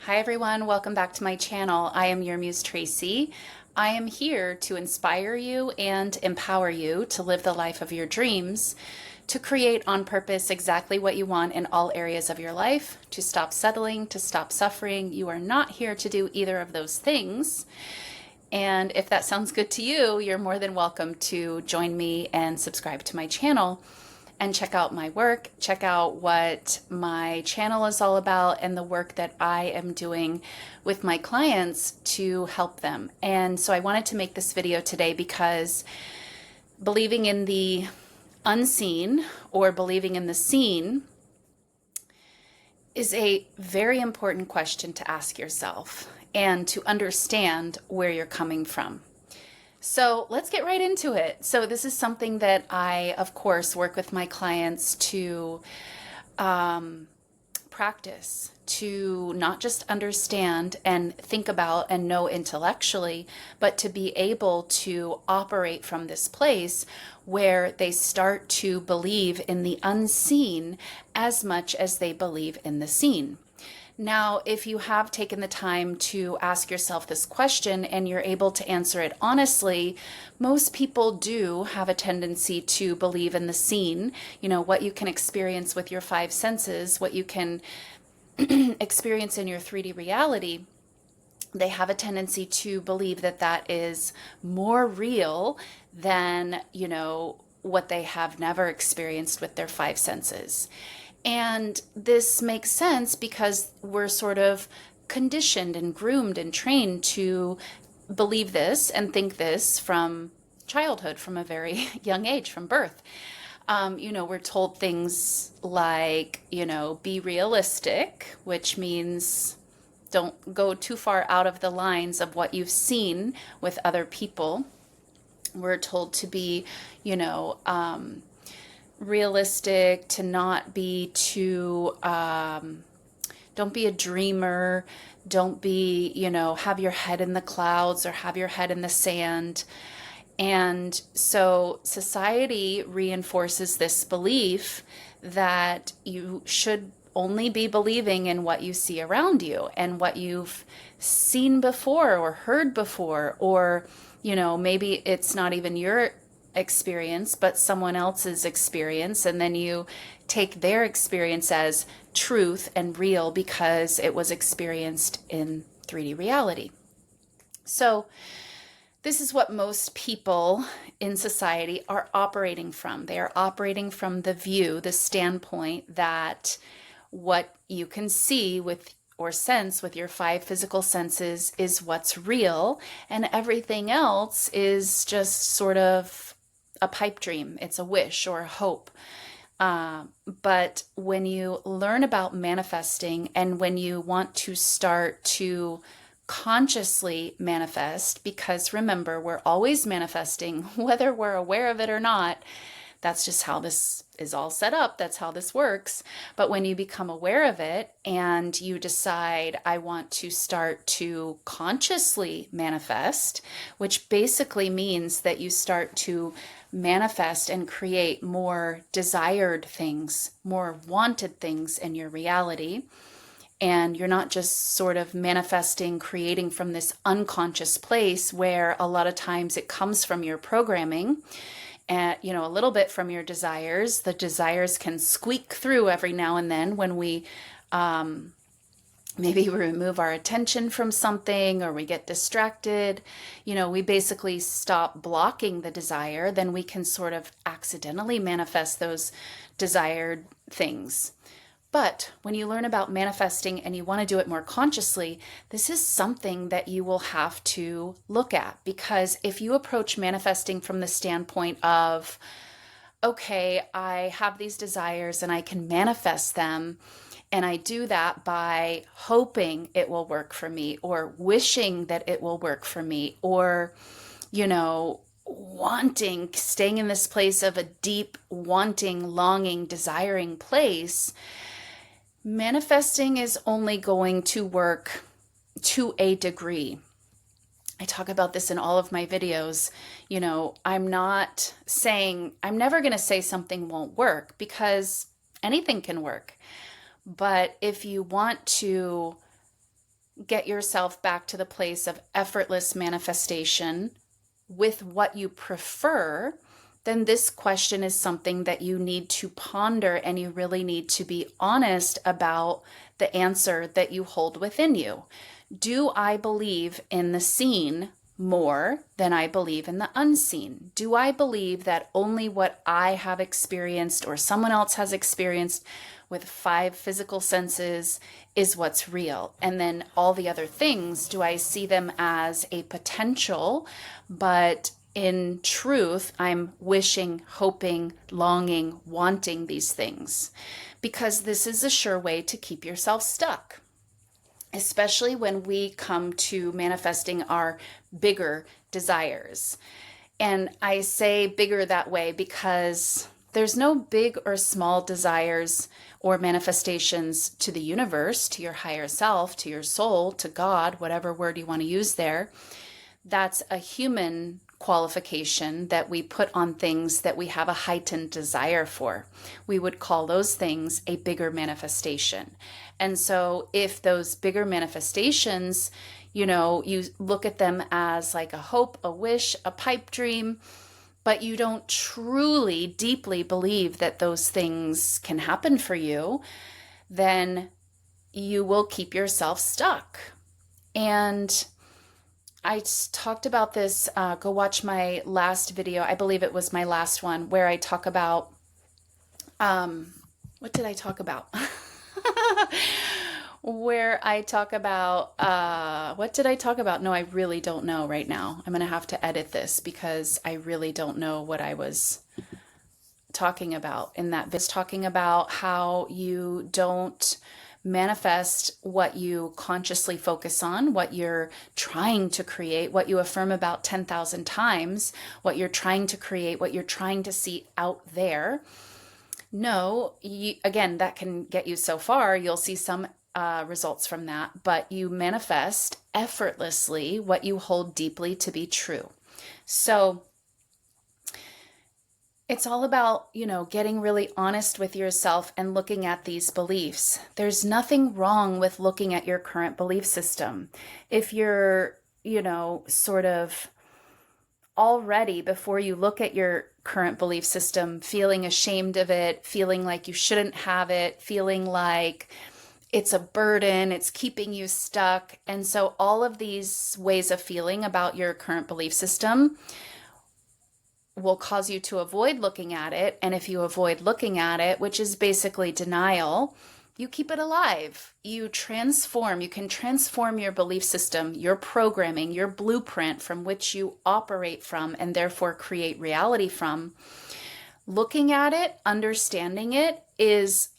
Hi everyone, welcome back to my channel. I am your Muse Tracy. I am here to inspire you and empower you to live the life of your dreams, to create on purpose exactly what you want in all areas of your life, to stop settling, to stop suffering. You are not here to do either of those things. And if that sounds good to you, you're more than welcome to join me and subscribe to my channel and check out my work, check out what my channel is all about and the work that I am doing with my clients to help them. And so I wanted to make this video today because believing in the unseen or believing in the seen is a very important question to ask yourself and to understand where you're coming from. So let's get right into it. So this is something that I, of course, work with my clients to practice, to not just understand and think about and know intellectually, but to be able to operate from this place where they start to believe in the unseen as much as they believe in the seen. Now, if you have taken the time to ask yourself this question and you're able to answer it honestly, most people do have a tendency to believe in the seen, what you can experience with your five senses, what you can experience in your 3D reality. They have a tendency to believe that that is more real than, what they have never experienced with their five senses. And this makes sense because we're sort of conditioned and groomed and trained to believe this and think this from childhood, from a very young age, from birth. We're told things like, be realistic, which means don't go too far out of the lines of what you've seen with other people. We're told to be, realistic, to not be too, don't be a dreamer, don't be, have your head in the clouds or have your head in the sand. And so society reinforces this belief that you should only be believing in what you see around you and what you've seen before or heard before, or, maybe it's not even your experience, but someone else's experience, and then you take their experience as truth and real because it was experienced in 3D reality. So this is what most people in society are operating from. They are operating from the view, the standpoint that what you can see with or sense with your five physical senses is what's real, and everything else is just sort of a pipe dream. It's a wish or a hope. But when you learn about manifesting and when you want to start to consciously manifest, because remember, we're always manifesting, whether we're aware of it or not. That's just how this is all set up. That's how this works. But when you become aware of it and you decide, I want to start to consciously manifest, which basically means that you start to manifest and create more desired things, more wanted things in your reality. And you're not just sort of manifesting, creating from this unconscious place where a lot of times it comes from your programming and, a little bit from your desires. The desires can squeak through every now and then when we maybe we remove our attention from something or we get distracted. We basically stop blocking the desire, then we can sort of accidentally manifest those desired things. But when you learn about manifesting and you want to do it more consciously, this is something that you will have to look at, because if you approach manifesting from the standpoint of, okay, I have these desires and I can manifest them, and I do that by hoping it will work for me or wishing that it will work for me, or, wanting, staying in this place of a deep wanting, longing, desiring place, manifesting is only going to work to a degree. I talk about this in all of my videos. I'm not saying, I'm never going to say something won't work, because anything can work. But if you want to get yourself back to the place of effortless manifestation with what you prefer, then this question is something that you need to ponder, and you really need to be honest about the answer that you hold within you. Do I believe in the seen more than I believe in the unseen? Do I believe that only what I have experienced or someone else has experienced with 5 physical senses is what's real? And then all the other things, do I see them as a potential, but in truth, I'm wishing, hoping, longing, wanting these things? Because this is a sure way to keep yourself stuck, especially when we come to manifesting our bigger desires. And I say bigger that way because there's no big or small desires or manifestations to the universe, to your higher self, to your soul, to God, whatever word you want to use there. That's a human qualification that we put on things that we have a heightened desire for. We would call those things a bigger manifestation. And so if those bigger manifestations, you look at them as like a hope, a wish, a pipe dream, but you don't truly, deeply believe that those things can happen for you, then you will keep yourself stuck. And I talked about this, go watch my last video. I believe it was my last one, where I talk about, what did I talk about? Where I talk about, what did I talk about? No, I really don't know right now. I'm going to have to edit this because I really don't know what I was talking about in that. This talking about how you don't manifest what you consciously focus on, what you're trying to create, what you affirm about 10,000 times, what you're trying to create, what you're trying to see out there. No, again, that can get you so far. You'll see some results from that, but you manifest effortlessly what you hold deeply to be true. So it's all about, getting really honest with yourself and looking at these beliefs. There's nothing wrong with looking at your current belief system. If you're, sort of already, before you look at your current belief system, feeling ashamed of it, feeling like you shouldn't have it, feeling like it's a burden, it's keeping you stuck. And so all of these ways of feeling about your current belief system will cause you to avoid looking at it. And if you avoid looking at it, which is basically denial, you keep it alive. You can transform your belief system, your programming, your blueprint from which you operate from and therefore create reality from. Looking at it, understanding it is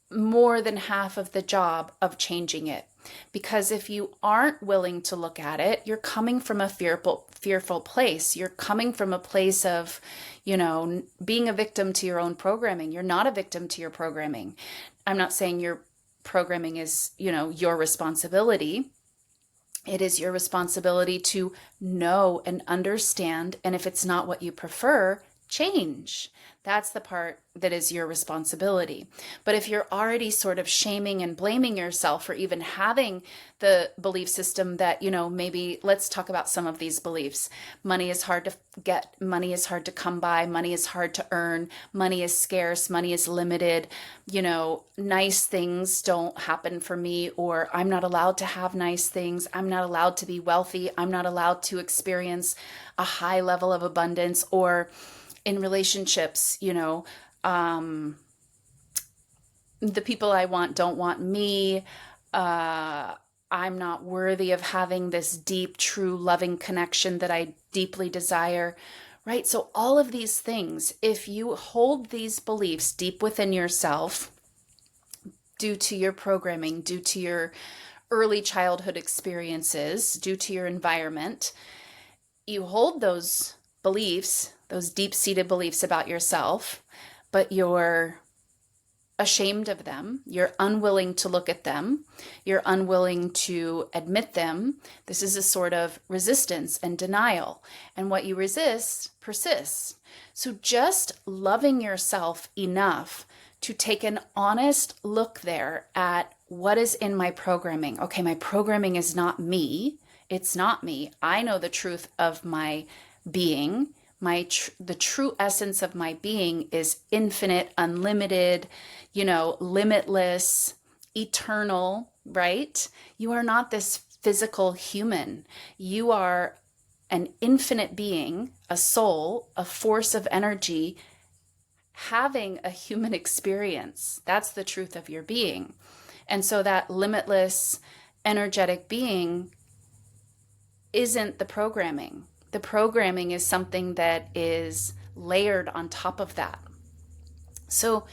more than half of the job of changing it. Because if you aren't willing to look at it, you're coming from a fearful place. You're coming from a place of, being a victim to your own programming. You're not a victim to your programming. I'm not saying your programming is, your responsibility. It is your responsibility to know and understand. And if it's not what you prefer, change. That's the part that is your responsibility. But if you're already sort of shaming and blaming yourself for even having the belief system that, maybe let's talk about some of these beliefs. Money is hard to get. Money is hard to come by. Money is hard to earn. Money is scarce. Money is limited. Nice things don't happen for me, or I'm not allowed to have nice things. I'm not allowed to be wealthy. I'm not allowed to experience a high level of abundance. Or in relationships, the people I want don't want me. I'm not worthy of having this deep, true, loving connection that I deeply desire, right? So all of these things, if you hold these beliefs deep within yourself, due to your programming, due to your early childhood experiences, due to your environment, you hold those beliefs, those deep-seated beliefs about yourself, but you're ashamed of them. You're unwilling to look at them. You're unwilling to admit them. This is a sort of resistance and denial. And what you resist persists. So just loving yourself enough to take an honest look there at what is in my programming. Okay, my programming is not me. It's not me. I know the truth of my being. The true essence of my being is infinite, unlimited, limitless, eternal, right? You are not this physical human. You are an infinite being, a soul, a force of energy, having a human experience. That's the truth of your being. And so that limitless, energetic being isn't the programming. The programming is something that is layered on top of that. So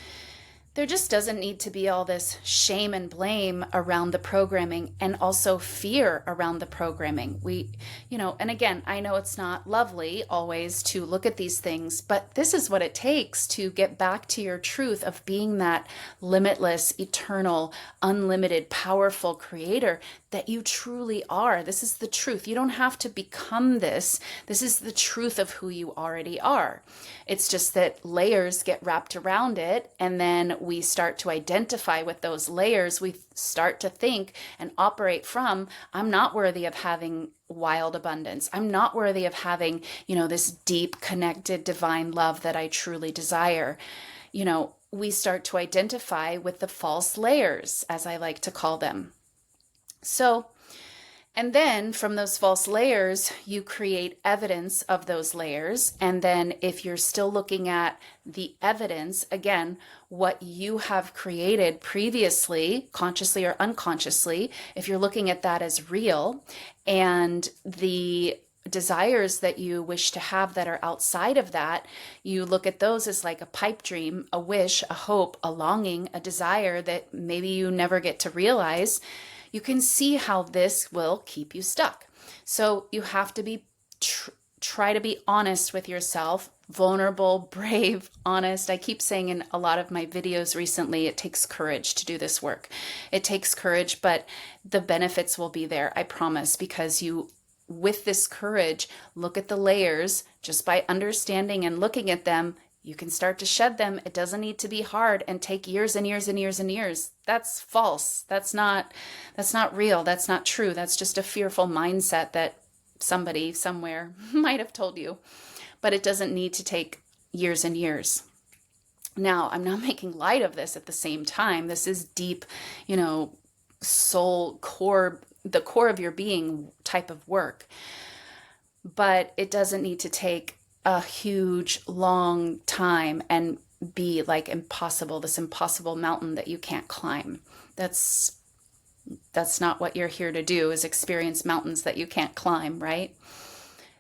there just doesn't need to be all this shame and blame around the programming, and also fear around the programming. And again, I know it's not lovely always to look at these things, but this is what it takes to get back to your truth of being that limitless, eternal, unlimited, powerful creator that you truly are. This is the truth. You don't have to become this. This is the truth of who you already are. It's just that layers get wrapped around it, and then we start to identify with those layers. We start to think and operate from, I'm not worthy of having wild abundance. I'm not worthy of having, this deep, connected, divine love that I truly desire. We start to identify with the false layers, as I like to call them. So, and then from those false layers, you create evidence of those layers. And then if you're still looking at the evidence, again, what you have created previously, consciously or unconsciously, if you're looking at that as real, and the desires that you wish to have that are outside of that, you look at those as like a pipe dream, a wish, a hope, a longing, a desire that maybe you never get to realize. You can see how this will keep you stuck. So you have to try to be honest with yourself, vulnerable, brave, honest. I keep saying in a lot of my videos recently, it takes courage to do this work. It takes courage, but the benefits will be there, I promise, because with this courage, look at the layers. Just by understanding and looking at them, you can start to shed them. It doesn't need to be hard and take years and years and years and years. That's false. That's not real. That's not true. That's just a fearful mindset that somebody somewhere might have told you. But it doesn't need to take years and years. Now, I'm not making light of this at the same time. This is deep, soul core, the core of your being type of work. But it doesn't need to take a huge, long time and be like this impossible mountain that you can't climb. That's not what you're here to do, is experience mountains that you can't climb, right?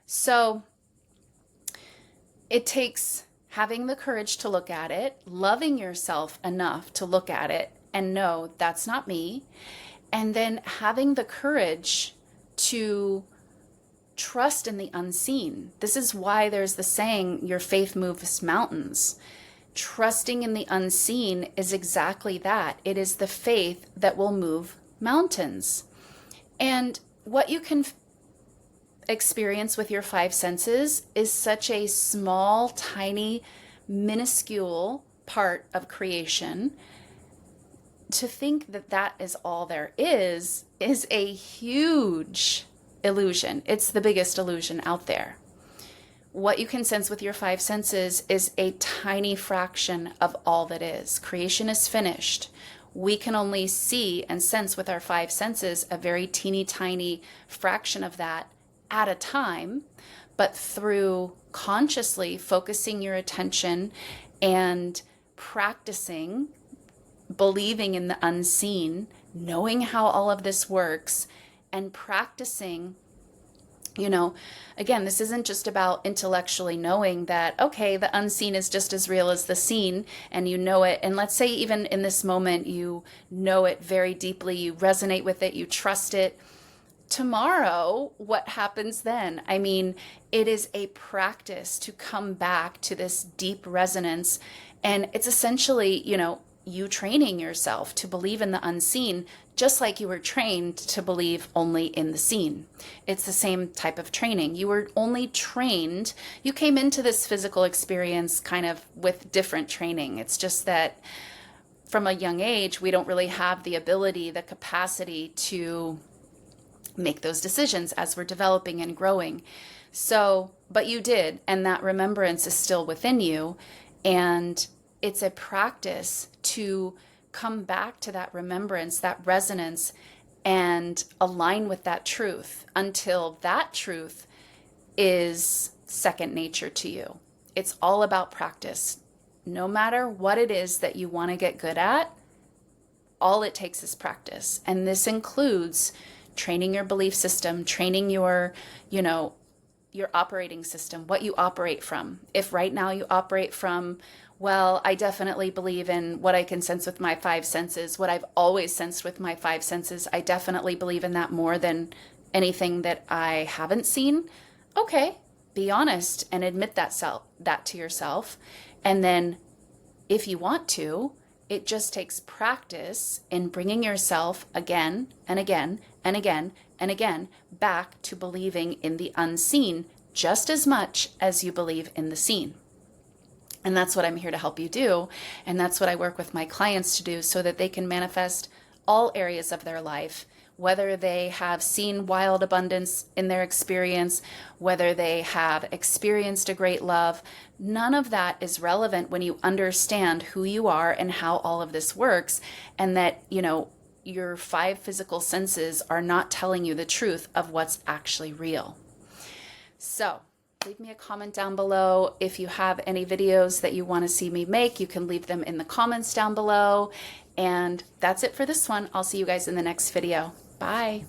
So it takes having the courage to look at it, loving yourself enough to look at it and know that's not me, and then having the courage to trust in the unseen. This is why there's the saying, your faith moves mountains. Trusting in the unseen is exactly that. It is the faith that will move mountains. And what you can experience with your five senses is such a small, tiny, minuscule part of creation. To think that that is all there is a huge illusion. It's the biggest illusion out there. What you can sense with your five senses is a tiny fraction of all that is. Creation is finished. We can only see and sense with our five senses a very teeny tiny fraction of that at a time, but through consciously focusing your attention and practicing believing in the unseen, knowing how all of this works, and practicing, again, this isn't just about intellectually knowing that, okay, the unseen is just as real as the seen, and you know it. And let's say even in this moment, you know it very deeply, you resonate with it, you trust it. Tomorrow, what happens then? I mean, it is a practice to come back to this deep resonance. And it's essentially, you training yourself to believe in the unseen, just like you were trained to believe only in the seen. It's the same type of training. You were only trained, you came into this physical experience kind of with different training. It's just that from a young age, we don't really have the ability, the capacity to make those decisions as we're developing and growing. So, but you did, and that remembrance is still within you. And it's a practice to come back to that remembrance, that resonance, and align with that truth until that truth is second nature to you. It's all about practice. No matter what it is that you want to get good at, all it takes is practice. And this includes training your belief system, training your, your operating system, what you operate from. If right now you operate from, well, I definitely believe in what I can sense with my five senses, what I've always sensed with my five senses, I definitely believe in that more than anything that I haven't seen. Okay, be honest and admit that to yourself. And then if you want to, it just takes practice in bringing yourself again and again and again and again back to believing in the unseen just as much as you believe in the seen. And that's what I'm here to help you do. And that's what I work with my clients to do so that they can manifest all areas of their life, whether they have seen wild abundance in their experience, whether they have experienced a great love. None of that is relevant when you understand who you are and how all of this works, and that, your five physical senses are not telling you the truth of what's actually real. So leave me a comment down below. If you have any videos that you want to see me make, you can leave them in the comments down below. And that's it for this one. I'll see you guys in the next video. Bye.